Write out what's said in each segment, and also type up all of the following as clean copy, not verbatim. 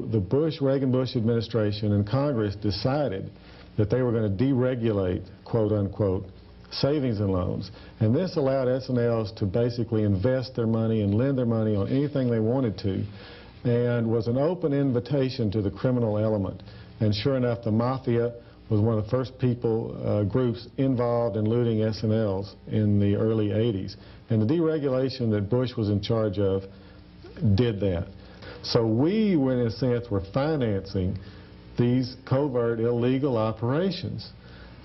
The Reagan-Bush administration and Congress decided that they were going to deregulate, quote unquote, savings and loans. And this allowed S&Ls to basically invest their money and lend their money on anything they wanted to, and was an open invitation to the criminal element. And sure enough, the Mafia was one of the first groups involved in looting S&Ls in the early 80s. And the deregulation that Bush was in charge of did that. So we, in a sense, were financing these covert illegal operations.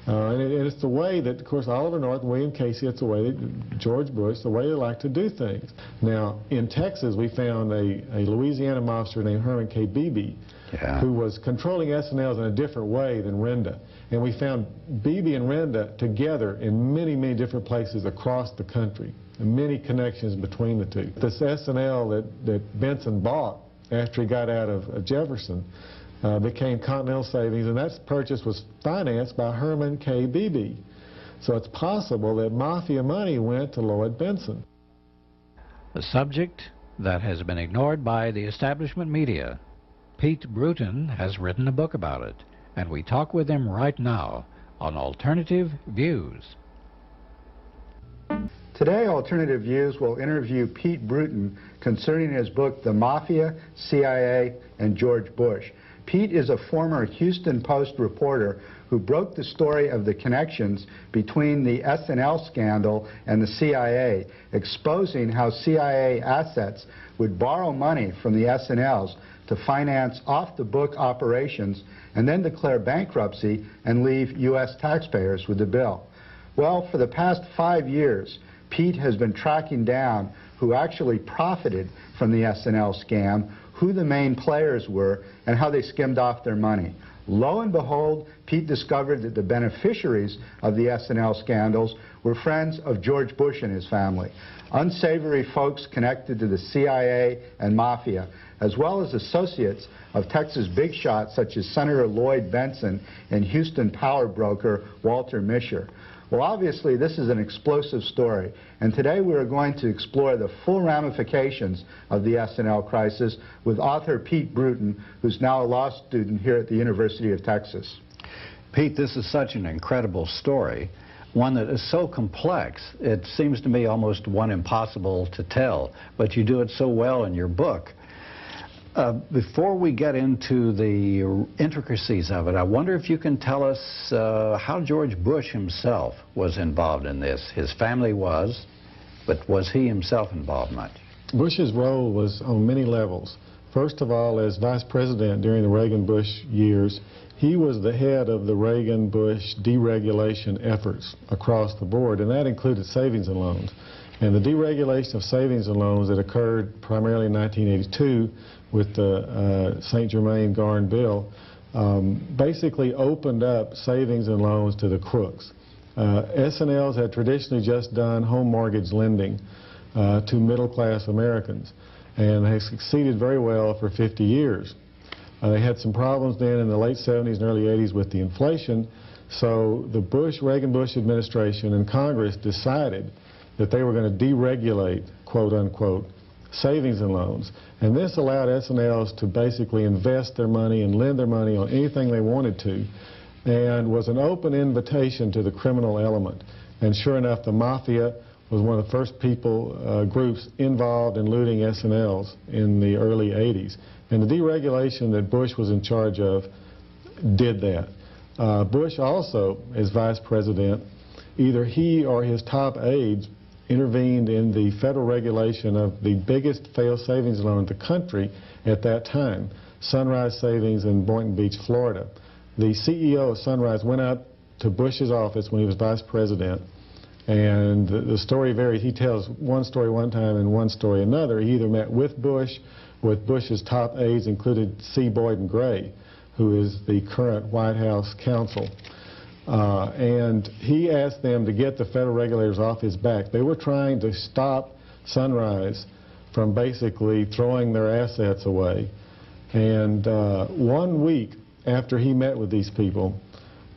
And it's the way that, of course, Oliver North and William Casey, it's the way that George Bush, the way they like to do things. Now, in Texas, we found a Louisiana mobster named Herman K. Beebe, who was controlling S&Ls in a different way than Renda. And we found Beebe and Renda together in many, many different places across the country, and many connections between the two. This S&L that Benson bought after he got out of Jefferson became Continental Savings, and that purchase was financed by Herman K. Beebe. So it's possible that Mafia money went to Lloyd Benson. The subject that has been ignored by the establishment media. Pete Bruton has written a book about it, and we talk with him right now on Alternative Views. Today, Alternative Views will interview Pete Bruton concerning his book, The Mafia, CIA, and George Bush. Pete is a former Houston Post reporter who broke the story of the connections between the S&L scandal and the CIA, exposing how CIA assets would borrow money from the S&Ls to finance off-the-book operations and then declare bankruptcy and leave U.S. taxpayers with the bill. Well, for the past 5 years, Pete has been tracking down who actually profited from the S&L scam, who the main players were, and how they skimmed off their money. Lo and behold, Pete discovered that the beneficiaries of the S&L scandals were friends of George Bush and his family, unsavory folks connected to the CIA and Mafia, as well as associates of Texas big shots such as Senator Lloyd Benson and Houston power broker Walter Mischer. Well, obviously, this is an explosive story, and today we are going to explore the full ramifications of the S&L crisis with author Pete Bruton, who's now a law student here at the University of Texas. Pete, this is such an incredible story, one that is so complex, it seems to me almost one impossible to tell, but you do it so well in your book. Before we get into the intricacies of it, I wonder if you can tell us how George Bush himself was involved in this. His family was, but was he himself involved much? Bush's role was on many levels. First of all, as vice president during the Reagan-Bush years, he was the head of the Reagan-Bush deregulation efforts across the board, and that included savings and loans. And the deregulation of savings and loans that occurred primarily in 1982 with the St. Germain-Garn bill basically opened up savings and loans to the crooks. S&Ls had traditionally just done home mortgage lending to middle-class Americans, and they succeeded very well for 50 years. They had some problems then in the late 70s and early 80s with the inflation, so the Reagan-Bush administration and Congress decided that they were going to deregulate, quote unquote, savings and loans. And this allowed S&Ls to basically invest their money and lend their money on anything they wanted to, and was an open invitation to the criminal element. And sure enough, the Mafia was one of the first groups involved in looting S&Ls in the early 80s. And the deregulation that Bush was in charge of did that. Bush also, as vice president, either he or his top aides intervened in the federal regulation of the biggest failed savings loan in the country at that time, Sunrise Savings in Boynton Beach, Florida. The CEO of Sunrise went up to Bush's office when he was vice president, and the story varies. He tells one story one time and one story another. He either met with Bush, with Bush's top aides included C. Boyden Gray, who is the current White House counsel. And he asked them to get the federal regulators off his back. They were trying to stop Sunrise from basically throwing their assets away. And 1 week after he met with these people,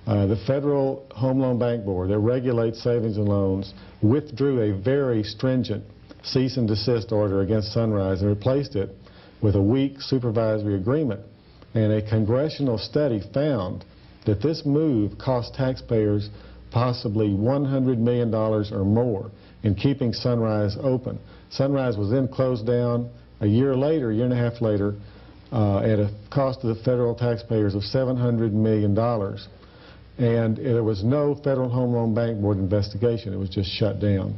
the Federal Home Loan Bank Board that regulates savings and loans withdrew a very stringent cease and desist order against Sunrise and replaced it with a weak supervisory agreement. And a congressional study found that this move cost taxpayers possibly $100 million or more in keeping Sunrise open. Sunrise was then closed down a year later, a year and a half later, at a cost to the federal taxpayers of $700 million. And there was no Federal Home Loan Bank Board investigation. It was just shut down.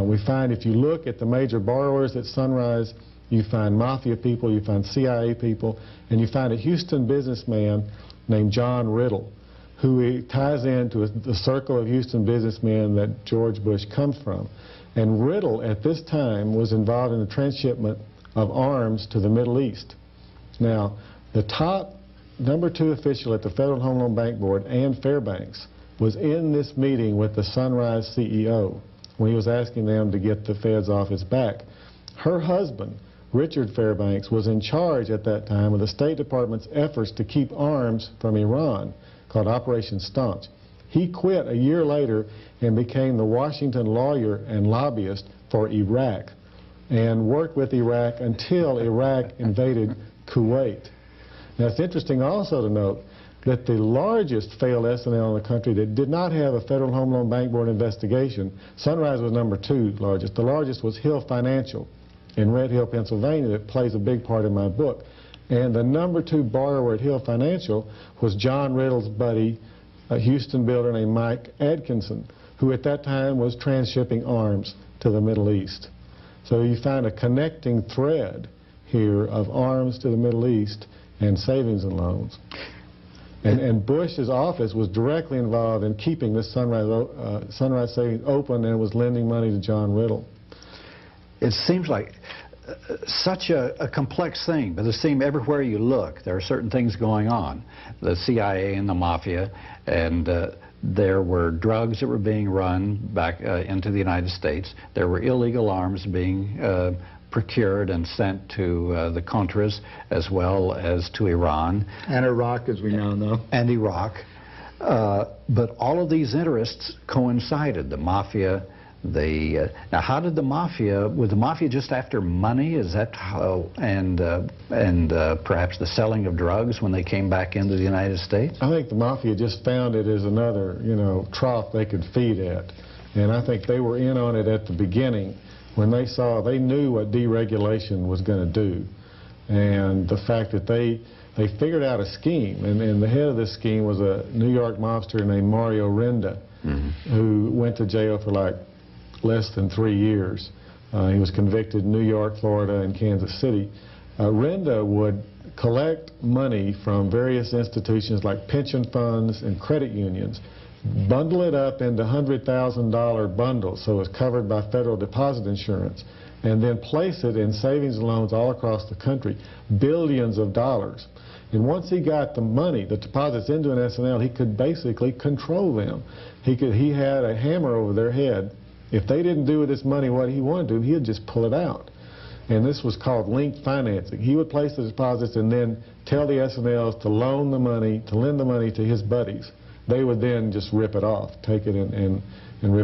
We find if you look at the major borrowers at Sunrise, you find Mafia people, you find CIA people, and you find a Houston businessman named John Riddle, who ties into the circle of Houston businessmen that George Bush comes from. And Riddle, at this time, was involved in the transshipment of arms to the Middle East. Now, the top #2 official at the Federal Home Loan Bank Board, Ann Fairbanks, was in this meeting with the Sunrise CEO when he was asking them to get the feds off his back. Her husband, Richard Fairbanks, was in charge at that time of the State Department's efforts to keep arms from Iran, called Operation Staunch. He quit a year later and became the Washington lawyer and lobbyist for Iraq, and worked with Iraq until Iraq invaded Kuwait. Now, it's interesting also to note that the largest failed S&L in the country that did not have a Federal Home Loan Bank Board investigation, Sunrise was #2 largest. The largest was Hill Financial in Red Hill, Pennsylvania, that plays a big part in my book. And the #2 borrower at Hill Financial was John Riddle's buddy, a Houston builder named Mike Atkinson, who at that time was transshipping arms to the Middle East. So you find a connecting thread here of arms to the Middle East and savings and loans. And Bush's office was directly involved in keeping this Sunrise Savings open, and was lending money to John Riddle. It seems like such a complex thing, but it seems everywhere you look, there are certain things going on. The CIA and the Mafia, and there were drugs that were being run back into the United States. There were illegal arms being procured and sent to the Contras, as well as to Iran. And Iraq, as we now know. And Iraq. But all of these interests coincided. The Mafia, now how did the Mafia, was the Mafia just after money? Is that how, and perhaps the selling of drugs when they came back into the United States? I think the Mafia just found it as another, trough they could feed at. And I think they were in on it at the beginning when they knew what deregulation was going to do. And the fact that they figured out a scheme, and the head of this scheme was a New York mobster named Mario Renda, who went to jail for like less than 3 years. He was convicted in New York, Florida, and Kansas City. Renda would collect money from various institutions like pension funds and credit unions, bundle it up into $100,000 bundles so it's covered by federal deposit insurance, and then place it in savings and loans all across the country, billions of dollars. And once he got the money, the deposits into an S&L, he could basically control them. He had a hammer over their head. If they didn't do with this money what he wanted to, he'd just pull it out. And this was called linked financing. He would place the deposits and then tell the S&Ls to lend the money to his buddies. They would then just rip it off, take it and rip